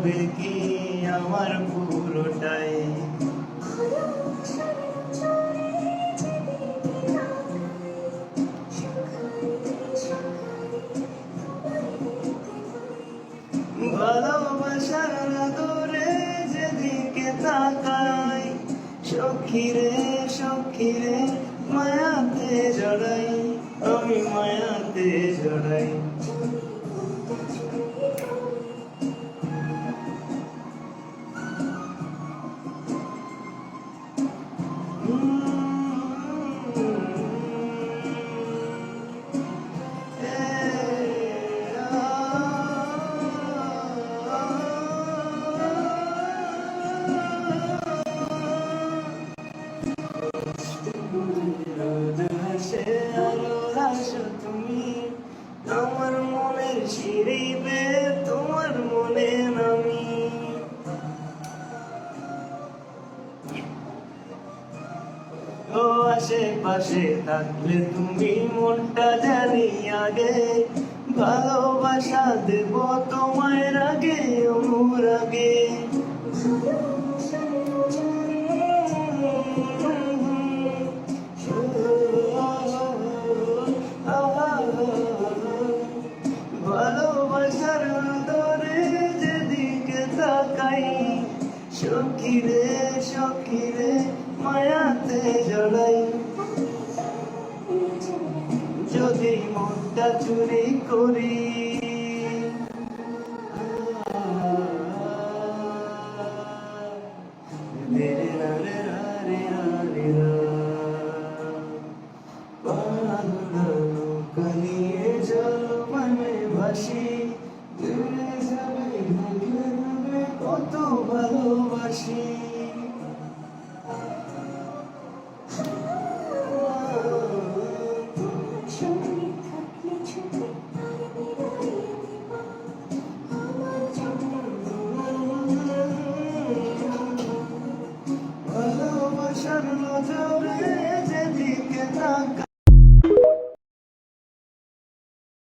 হবে কি আমার পুরোটাই। ভালোবাসার আদরে যেদিকে তাকাই, সখী রে সখী রে মায়াতে জড়াই, আমি মায়াতে জড়াই। তুমি আমার মনের সিঁড়িতে, তোমার মনে নামি। ও আশেপাশে থাকলে তুমি মনটা জানি আগে, ভালোবাসা দেব তোমায় রাগে অমর আগে। ভালোবাসার আদরে যেদিকে তাকাই, সখী রে মায়াতে জড়াই। যদি মনটা চুরি করি, কালিয়ে জল মানে ভাসি, দূরে যাবে ভাবে কত ভালোবাসি। ভালোবাসার নজরে যেদিকে তাকাই,